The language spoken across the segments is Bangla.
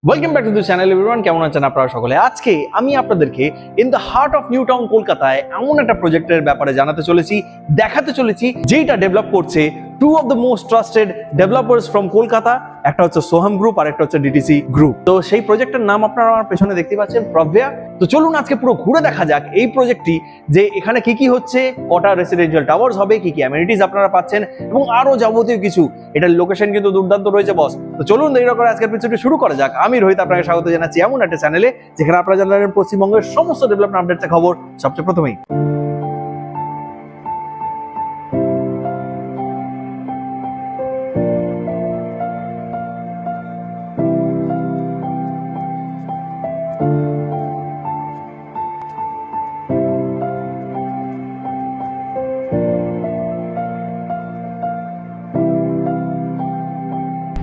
Welcome back to the channel everyone. কেমন আছেন আপনারা সকলে? আজকে আমি আপনাদেরকে in the heart of new town কলকাতায় এমন একটা প্রজেক্টের ব্যাপারে জানাতে চলেছি, দেখাতে চলেছি যেটা ডেভেলপ করছে two of the most trusted developers from Kolkata. একটা হচ্ছে সোহাম গ্রুপ আর একটা হচ্ছে ডিটিসি গ্রুপ। তো সেই প্রজেক্টের নাম আপনারা আমার পেছনে দেখতে পাচ্ছেন, প্রভ্যা। তো চলুন আজকে পুরো ঘুরে দেখা যাক এই প্রজেক্টটি, যে এখানে কি কি হচ্ছে, কটা রেসিডেন্সিয়াল টাওয়ার্স হবে, কি কি অ্যামেনিটিস আপনারা পাচ্ছেন এবং আরো যাবতীয় কিছু। এটার লোকেশন কিন্তু দুর্দান্ত রয়েছে বস। তো চলুন দেরি না করে আজকের এপিসোডটি শুরু করা যাক। আমি রোহিত আপনাকে স্বাগত জানাচ্ছি এমন একটা চ্যানেলে যেখানে আপনারা জানাবেন পশ্চিমবঙ্গের সমস্ত ডেভেলপমেন্ট আপডেটের খবর সবচেয়ে প্রথমেই।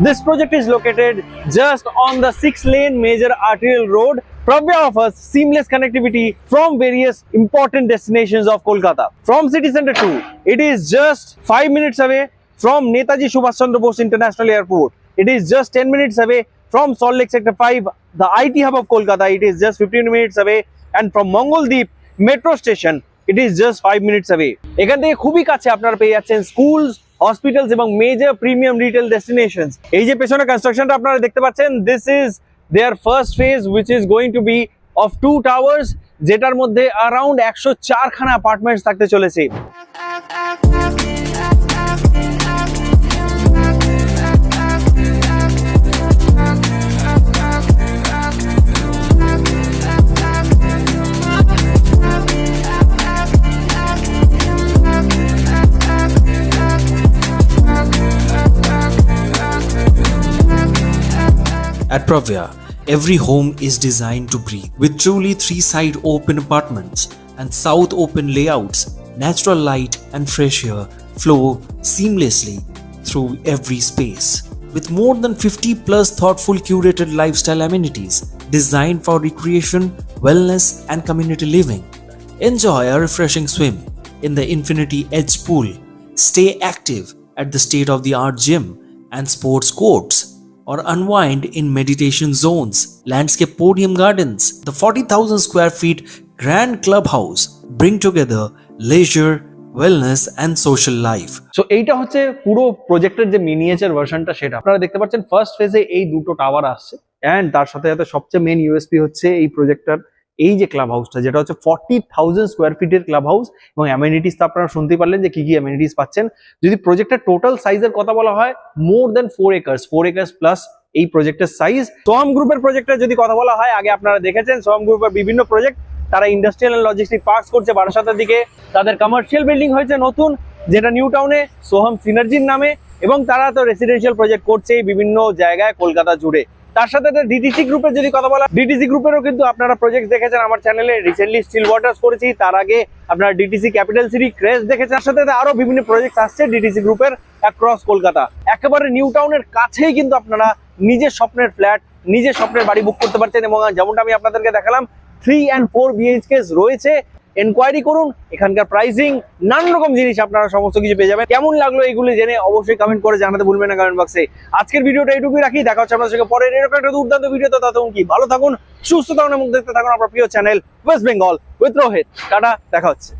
This project is located just on the 6-lane major arterial road. Pravya offers seamless connectivity from various important destinations of Kolkata. From city center to, it is just 5 minutes away from Netaji Subhash Chandra Bose International Airport. It is just 10 minutes away from Salt Lake Sector 5, the IT hub of Kolkata. It is just 15 minutes away, and from Mongoldeep metro station, it is just 5 minutes away. এখান থেকে খুবই কাছে আপনারা পেয়ে যাচ্ছেন স্কুলস, হসপিটালস এবং মেজর প্রিমিয়াম রিটেল ডেস্টিনেশনস। এই যে পেছনে কনস্ট্রাকশনটা আপনারা দেখতে পাচ্ছেন, this is their first phase which is going to be of 2 towers, যেটার মধ্যে অ্যারাউন্ড 104 খানা অ্যাপার্টমেন্টস থাকতে চলেছে। At Pravya, every home is designed to breathe. With truly 3-side open apartments and south open layouts, natural light and fresh air flow seamlessly through every space. With more than 50 plus thoughtful curated lifestyle amenities designed for recreation, wellness and community living. Enjoy a refreshing swim in the Infinity Edge pool. Stay active at the state-of-the-art gym and sports courts, or unwind in meditation zones, landscape podium gardens. The 40,000 square feet grand clubhouse bring together leisure, wellness and social life. So এইটা হচ্ছে পুরো প্রজেক্টের যে মিনিয়েচার ভার্সনটা, সেটা আপনারা দেখতে পাচ্ছেন। ফার্স্ট ফেজে এই দুটো টাওয়ার আসছে, এন্ড তার সাথে সাথে সবচেয়ে মেইন ইউএসপি হচ্ছে এই প্রজেক্টটার এই যে ক্লাব হাউসটা, যেটা হচ্ছে 40,000 স্কোয়ার ফিটের ক্লাব হাউস এবং অ্যামেনিটিস তো আপনারা শুনতেই পারলেন যে কি কি অ্যামেনিটিস পাচ্ছেন। যদি প্রজেক্টের টোটাল সাইজের কথা বলা হয়, মোর দেন 4 একর্স প্লাস এই প্রজেক্টের সাইজ। সোহাম গ্রুপের প্রজেক্টের যদি কথা বলা হয়, আগে আপনারা দেখেছেন সোহাম গ্রুপের বিভিন্ন প্রজেক্ট, তারা ইন্ডাস্ট্রিয়াল এন্ড লজিস্টিক পার্কস করছে বারাসাতের দিকে। তাদের কমার্শিয়াল বিল্ডিং হয়েছে নতুন, যেটা নিউ টাউনে সোহাম সিনার্জির নামে, এবং তারা তো রেসিডেন্সিয়াল প্রজেক্ট করছে বিভিন্ন জায়গায় কলকাতা জুড়ে। তার সাথে ডিটিসি গ্রুপের যদি কথা বলা, ডিটিসি গ্রুপেরও কিন্তু আপনারা প্রজেক্ট দেখেছেন আমার চ্যানেলে। রিসেন্টলি স্টিল ওয়াটার্স করেছি, তার আগে আপনারা ডিটিসি ক্যাপিটাল সিটি ক্রেস দেখেছেন। তার সাথে আরো বিভিন্ন প্রজেক্ট আসছে ডিটিসি গ্রুপের অ্যাক্রস কলকাতা। একেবারে নিউ টাউনের কাছেই কিন্তু আপনারা নিজের স্বপ্নের ফ্ল্যাট, নিজের স্বপ্নের বাড়ি বুক করতে পারছেন, এবং যেমনটা আমি আপনাদেরকে দেখালাম 3 and 4 BHKs রয়েছে। এনকোয়ারি করুন, এখানকার প্রাইসিং, নানান রকম জিনিস আপনারা সমস্ত কিছু পেয়ে যাবেন। কেমন লাগলো এগুলি জেনে অবশ্যই কমেন্ট করে জানাতে ভুলবেন না কমেন্ট বক্সে। আজকের ভিডিওটা এইটুকুই রাখি, দেখা হচ্ছে আপনাদের সঙ্গে পরের এরকম একটা দুর্দান্ত ভিডিওতে। ততক্ষণ কি ভালো থাকুন, সুস্থ থাকুন এবং দেখতে থাকুন আপনার প্রিয় channel West Bengal with Rohit. Tata, দেখা হচ্ছে।